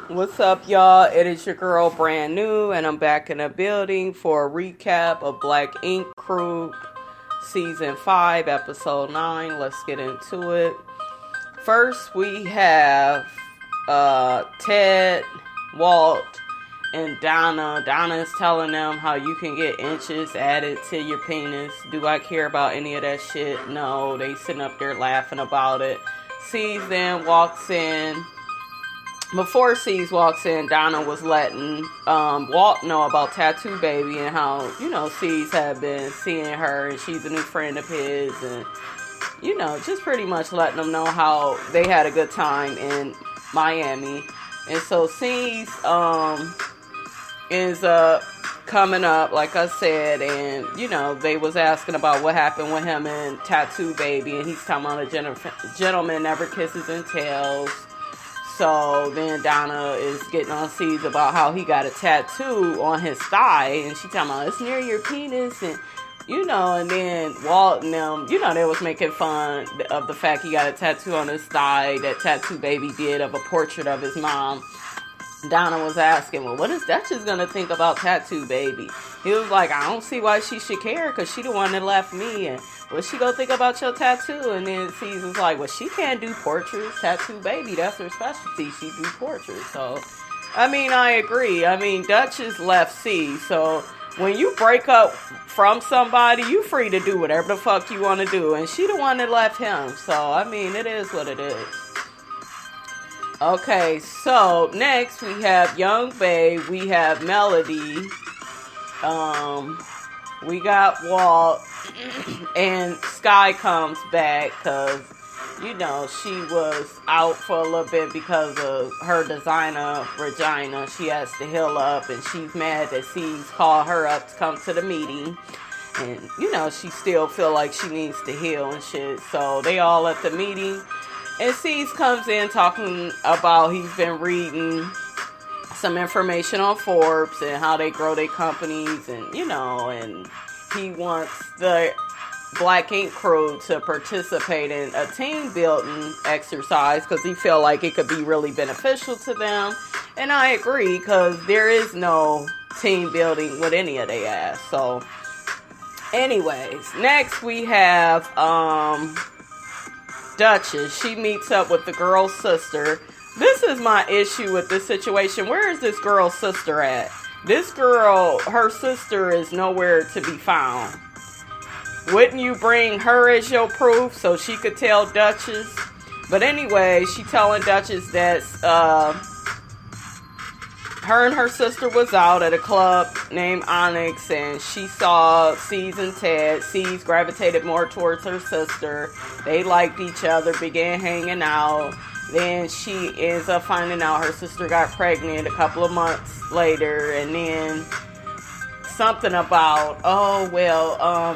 What's up, y'all? It is your girl, Brand New, and I'm back in the building for a recap of Black Ink Crew Season 5, Episode 9. Let's get into it. First, we have Ted, Walt, and Donna. Donna is telling them how you can get inches added to your penis. Do I care about any of that shit? No, they sitting up there laughing about it. Cease then walks in. Before Cease walks in, Donna was letting Walt know about Tattoo Baby and how, Cease had been seeing her and she's a new friend of his, and, just pretty much letting them know how they had a good time in Miami. And so Cease is coming up, like I said, and, they was asking about what happened with him and Tattoo Baby, and he's talking about a gentleman never kisses and tells. So then Donna is getting on Cease about how he got a tattoo on his thigh, and she talking about it's near your penis, and and then Walt and them, they was making fun of the fact he got a tattoo on his thigh that Tattoo Baby did of a portrait of his mom. Donna was asking, well, what is Duchess gonna think about Tattoo Baby? He was like, I don't see why she should care, because she the one that left me, and what's she gonna think about your tattoo? And then Cease was like, well, she can't do portraits. Tattoo Baby, that's her specialty. She do portraits. So, I agree. Duchess left Cease, so when you break up from somebody, you free to do whatever the fuck you want to do, and she the one that left him. So, it is what it is. Okay, so next we have Young Bae, we have Melody, we got Walt, and Sky comes back because, she was out for a little bit because of her designer, Regina. She has to heal up, and she's mad that Cease called her up to come to the meeting. And, she still feel like she needs to heal and shit. So they all at the meeting. And Cease comes in talking about he's been reading some information on Forbes and how they grow their companies, and and he wants the Black Ink Crew to participate in a team building exercise because he feel like it could be really beneficial to them. And I agree, because there is no team building with any of their ass. So anyways, next we have Duchess. She meets up with the girl's sister. This is my issue with this situation. Where is this girl's sister at? This girl, her sister is nowhere to be found. Wouldn't you bring her as your proof so she could tell Duchess? But anyway, she telling Duchess that her and her sister was out at a club named Onyx, and she saw Cease and Ted. Cease gravitated more towards her sister. They liked each other, began hanging out. Then she ends up finding out her sister got pregnant a couple of months later, and then something about,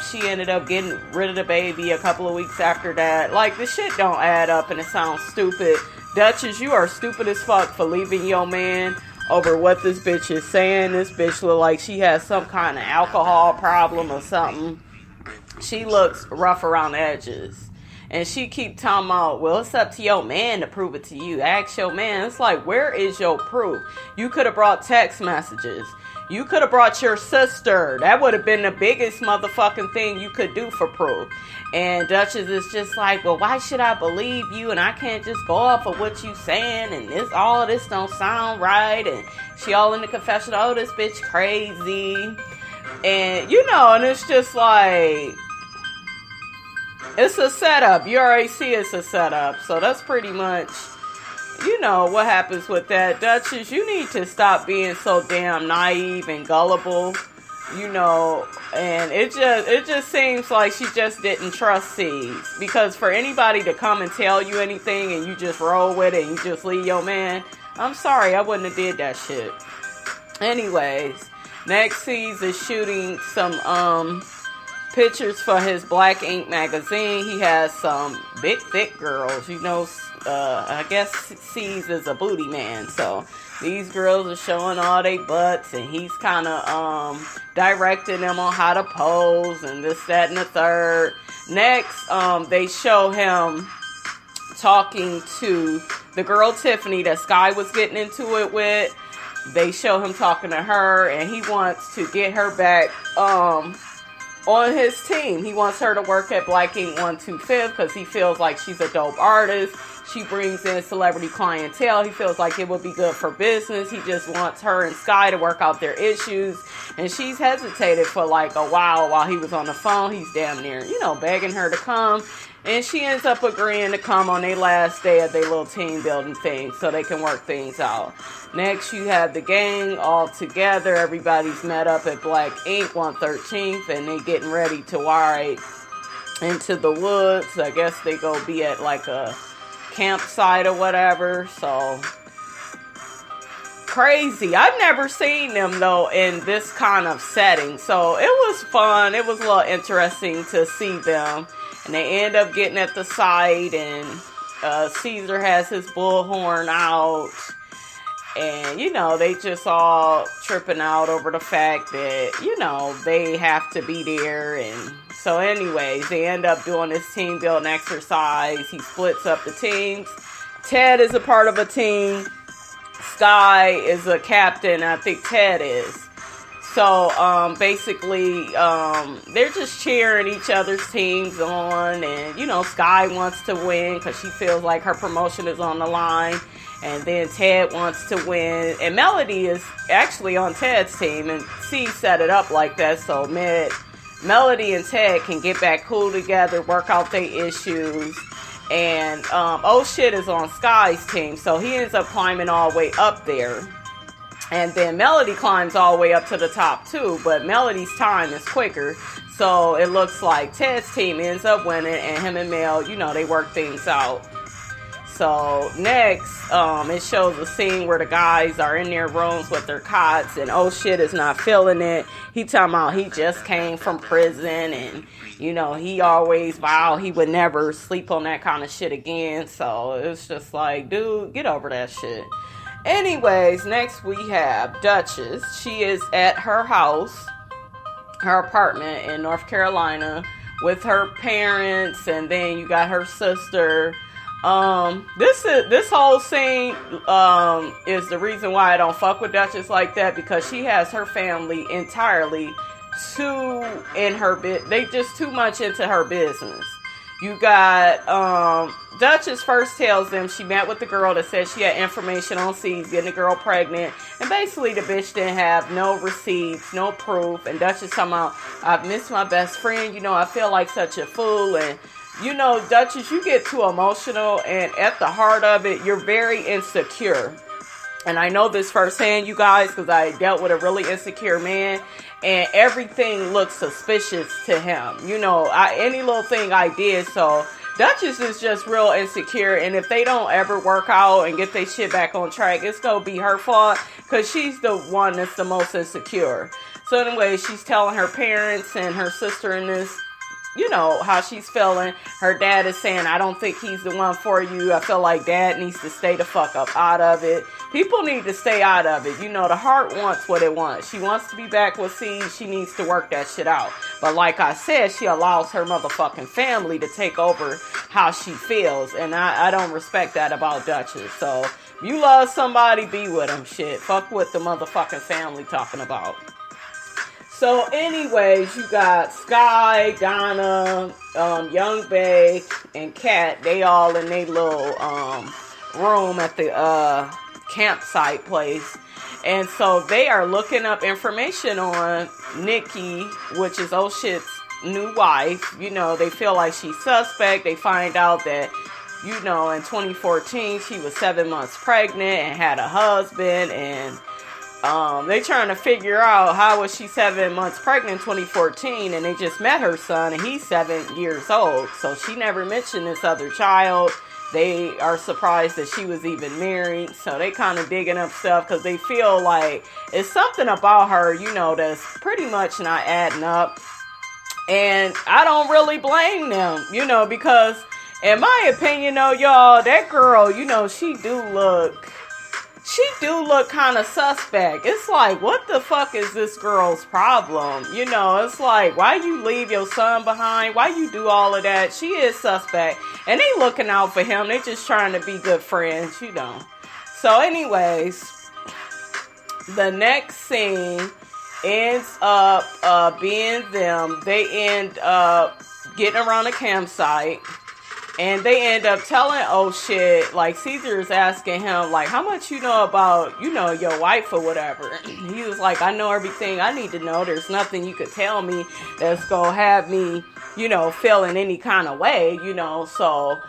she ended up getting rid of the baby a couple of weeks after that. Like, the shit don't add up, and it sounds stupid. Duchess, you are stupid as fuck for leaving your man over what this bitch is saying. This bitch look like she has some kind of alcohol problem or something. She looks rough around the edges. And she keep talking about, well, it's up to your man to prove it to you. Ask your man. It's like, where is your proof? You could have brought text messages. You could have brought your sister. That would have been the biggest motherfucking thing you could do for proof. And Duchess is just like, well, why should I believe you? And I can't just go off of what you saying. And all this don't sound right. And she all in the confession, oh, this bitch crazy. And, and it's just like, it's a setup. You already see it's a setup. So that's pretty much, what happens with that. Duchess, you need to stop being so damn naive and gullible, and it just seems like she just didn't trust Cease. Because for anybody to come and tell you anything and you just roll with it and you just leave your man, I'm sorry, I wouldn't have did that shit. Anyways, next Cease is shooting some pictures for his Black Ink magazine. He has some big thick girls, I guess Cease is a booty man, so these girls are showing all their butts, and he's kind of directing them on how to pose and this, that, and the third. Next, they show him talking to the girl Tiffany that Sky was getting into it with. They show him talking to her, and he wants to get her back on his team. He wants her to work at Black Ink 125 because he feels like she's a dope artist. She brings in celebrity clientele. He feels like it would be good for business. He just wants her and Sky to work out their issues. And she's hesitated for like a while he was on the phone. He's damn near, begging her to come. And she ends up agreeing to come on their last day of their little team building thing so they can work things out. Next, you have the gang all together. Everybody's met up at Black Ink 113th, and they getting ready to ride into the woods. I guess they go be at like a campsite or whatever. So crazy. I've never seen them though in this kind of setting. So it was fun. It was a little interesting to see them. And they end up getting at the site, and Caesar has his bullhorn out. And, they just all tripping out over the fact that, they have to be there. And so anyways, they end up doing this team building exercise. He splits up the teams. Ted is a part of a team. Sky is a captain. I think Ted is. So, basically, they're just cheering each other's teams on. And, Sky wants to win because she feels like her promotion is on the line. And then Ted wants to win. And Melody is actually on Ted's team. And C set it up like that. So Melody and Ted can get back cool together, work out their issues. And Oh Shit is on Sky's team. So he ends up climbing all the way up there. And then Melody climbs all the way up to the top too. But Melody's time is quicker. So it looks like Ted's team ends up winning. And him and Mel, they work things out. So next, it shows a scene where the guys are in their rooms with their cots, and Oh Shit is not feeling it. He talking about he just came from prison, and he always vowed he would never sleep on that kind of shit again. So it's just like, dude, get over that shit. Anyways, next we have Duchess. She is at her house, her apartment in North Carolina, with her parents, and then you got her sister. This whole scene is the reason why I don't fuck with Duchess like that, because she has her family entirely they just too much into her business. You got Duchess first tells them she met with the girl that said she had information on C's getting the girl pregnant, and basically the bitch didn't have no receipts, no proof, and Duchess talking about, I've missed my best friend, I feel like such a fool. And Duchess, you get too emotional, and at the heart of it, you're very insecure. And I know this firsthand, you guys, because I dealt with a really insecure man, and everything looks suspicious to him. Any little thing I did, so Duchess is just real insecure, and if they don't ever work out and get their shit back on track, it's going to be her fault, because she's the one that's the most insecure. So anyway, she's telling her parents and her sister in this, how she's feeling. Her dad is saying, I don't think he's the one for you. I feel like dad needs to stay the fuck up out of it. People need to stay out of it. The heart wants what it wants. She wants to be back with C. She needs to work that shit out. But like I said, she allows her motherfucking family to take over how she feels. And I don't respect that about Duchess. So, if you love somebody, be with them. Shit. Fuck what the motherfucking family talking about. So anyways, you got Sky, Donna, Young Bae, and Kat. They all in their little room at the campsite place. And so they are looking up information on Nikki, which is Oh Shit's new wife. They feel like she's suspect. They find out that, in 2014, she was 7 months pregnant and had a husband, and they trying to figure out how was she 7 months pregnant in 2014, and they just met her son, and he's 7 years old. So she never mentioned this other child. They are surprised that she was even married. So they kind of digging up stuff because they feel like it's something about her, that's pretty much not adding up. And I don't really blame them, because in my opinion, y'all, that girl, she do look... she do look kind of suspect. It's like, what the fuck is this girl's problem? You know, it's like, why you leave your son behind? Why you do all of that? She is suspect. And they looking out for him. They just trying to be good friends, you know. So anyways, the next scene ends up being them. They end up getting around a campsite. And they end up telling, oh shit, like Caesar is asking him, like, how much you know about, you know, your wife or whatever. He was like, I know everything I need to know. There's nothing you could tell me that's gonna have me, you know, feel in any kind of way, you know. So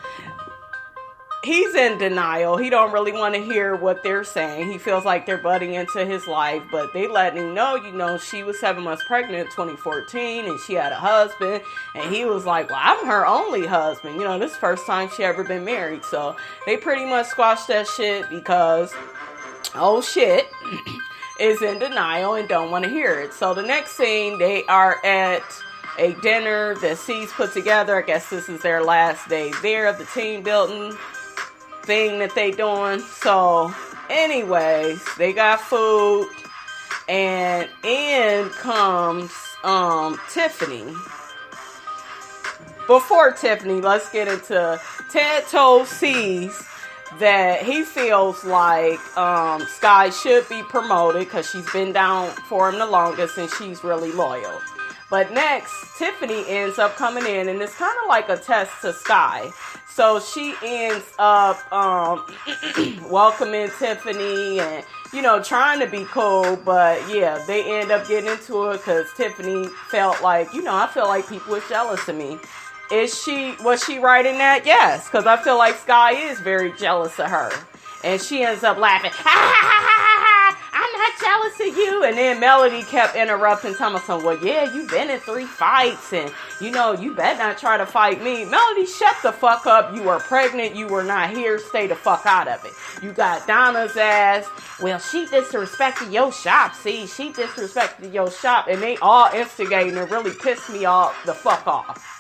he's in denial. He don't really want to hear what they're saying. He feels like they're butting into his life, but they letting him know, you know, she was 7 months pregnant in 2014 and she had a husband, and he was like, well, I'm her only husband. You know, this is the first time she ever been married. So they pretty much squashed that shit because, oh shit, is in denial and don't want to hear it. So the next scene, they are at a dinner that C's put together. I guess this is their last day there of the team building thing that they doing. So anyways, they got food, and in comes Tiffany. Before Tiffany, let's get into Ted told C's that he feels like Sky should be promoted because she's been down for him the longest and she's really loyal. But next, Tiffany ends up coming in, and it's kind of like a test to Sky. So she ends up welcoming Tiffany and, you know, trying to be cool. But yeah, they end up getting into it because Tiffany felt like, you know, I feel like people are jealous of me. Was she right in that? Yes, because I feel like Sky is very jealous of her. And she ends up laughing. Ha ha ha ha ha! I'm not jealous of you. And then Melody kept interrupting, telling me, well, yeah, you've been in 3 fights, and, you know, you better not try to fight me. Melody, shut the fuck up. You were pregnant. You were not here. Stay the fuck out of it. You got Donna's ass. Well, she disrespected your shop. See, she disrespected your shop. And they all instigating and really pissed me off the fuck off.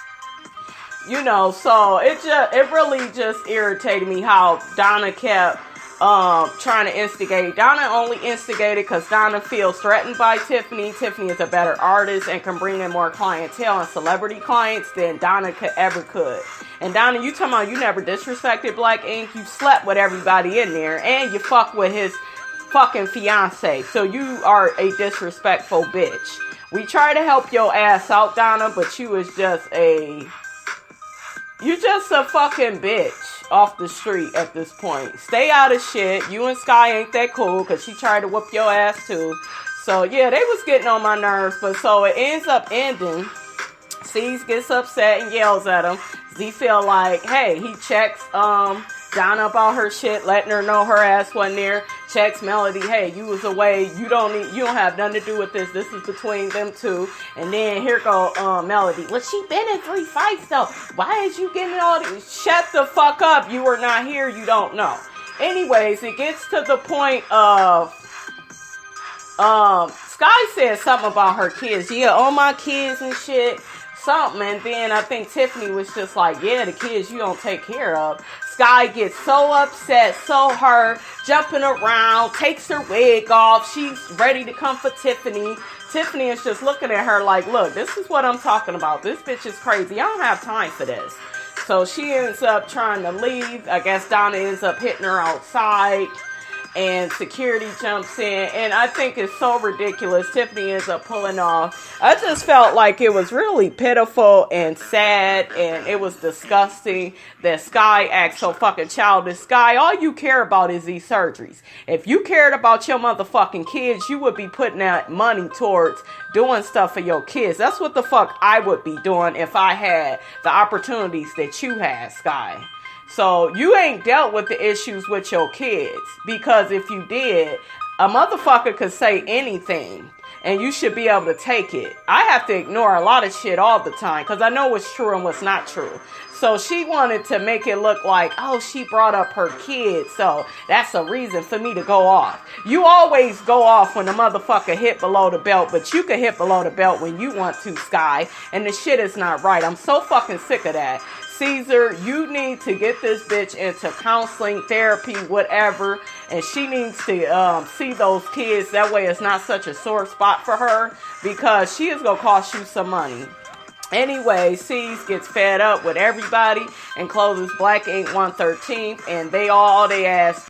You know, so it really just irritated me how Donna kept trying to instigate. Donna only instigated because Donna feels threatened by Tiffany. Tiffany is a better artist and can bring in more clientele and celebrity clients than Donna ever could. And Donna, you talking about you never disrespected Black Ink. You slept with everybody in there, and you fucked with his fucking fiance. So you are a disrespectful bitch. We try to help your ass out, Donna, but you is just a fucking bitch off the street at this point. Stay out of shit. You and Sky ain't that cool because she tried to whoop your ass too. So yeah, they was getting on my nerves. But so it ends up ending. C's gets upset and yells at him. Z feel like, hey, he checks Donna about her shit, letting her know her ass wasn't there. Checks Melody, hey, you was away. You don't have nothing to do with this. This is between them two. And then here go Melody. Well, she been in 3 fights though. Why is you getting all these? Shut the fuck up. You were not here. You don't know. Anyways, it gets to the point of Sky said something about her kids. Yeah, all my kids and shit. Something. And then I think Tiffany was just like, yeah, the kids you don't take care of. Sky gets so upset, so hurt, jumping around, takes her wig off. She's ready to come for Tiffany. Tiffany is just looking at her like, look, this is what I'm talking about. This bitch is crazy. I don't have time for this. So she ends up trying to leave. I guess Donna ends up hitting her outside. And security jumps in, and I think it's so ridiculous. Tiffany ends up pulling off. I just felt like it was really pitiful and sad, and it was disgusting that Sky acts so fucking childish. Sky, all you care about is these surgeries. If you cared about your motherfucking kids, you would be putting that money towards doing stuff for your kids. That's what the fuck I would be doing if I had the opportunities that you had, Sky. So you ain't dealt with the issues with your kids, because if you did, a motherfucker could say anything and you should be able to take it. I have to ignore a lot of shit all the time because I know what's true and what's not true. So she wanted to make it look like, oh, she brought up her kids, so that's a reason for me to go off. You always go off when the motherfucker hit below the belt, but you can hit below the belt when you want to, Sky, and the shit is not right. I'm so fucking sick of that. Caesar, you need to get this bitch into counseling, therapy, whatever. and she needs to see those kids. That way it's not such a sore spot for her, because she is going to cost you some money. Anyway, C's gets fed up with everybody and closes Black Ink 113, and they ask